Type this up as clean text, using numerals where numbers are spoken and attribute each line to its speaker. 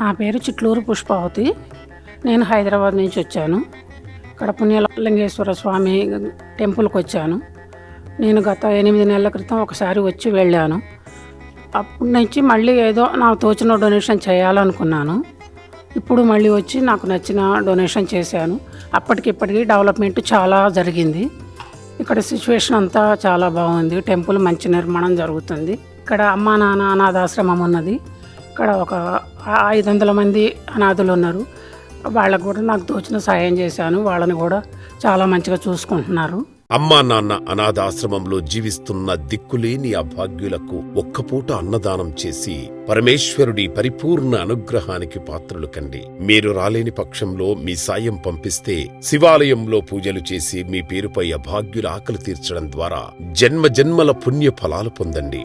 Speaker 1: నా పేరు చిట్లూరు పుష్పావతి. నేను హైదరాబాద్ నుంచి వచ్చాను. ఇక్కడ పుణ్యలింగేశ్వర స్వామి టెంపుల్కి వచ్చాను. నేను గత 8 నెలల క్రితం ఒకసారి వచ్చి వెళ్ళాను. అప్పటి నుంచి మళ్ళీ ఏదో నాకు తోచిన డొనేషన్ చేయాలనుకున్నాను. ఇప్పుడు మళ్ళీ వచ్చి నాకు నచ్చిన డొనేషన్ చేశాను. అప్పటికిప్పటికీ డెవలప్మెంట్ చాలా జరిగింది. ఇక్కడ సిచ్యువేషన్ అంతా చాలా బాగుంది. టెంపుల్ మంచి నిర్మాణం జరుగుతుంది. ఇక్కడ అమ్మా నాన్న అనాథాశ్రమం ఉన్నది. ఇక్కడ ఒక 500 మంది అనాథులు ఉన్నారు. వాళ్ళకు కూడా నాకు తోచిన సాయం చేశాను. వాళ్ళని కూడా చాలా మంచిగా చూసుకుంటున్నారు.
Speaker 2: అమ్మా నాన్న అనాథాశ్రమంలో జీవిస్తున్న దిక్కులేని అభాగ్యులకు ఒక్కపూట అన్నదానం చేసి పరమేశ్వరుడి పరిపూర్ణ అనుగ్రహానికి పాత్రులు కండి. మీరు రాలేని పక్షంలో మీ సాయం పంపిస్తే శివాలయంలో పూజలు చేసి మీ పేరుపై అభాగ్యుల ఆకలి తీర్చడం ద్వారా జన్మ జన్మల పుణ్య ఫలాలు పొందండి.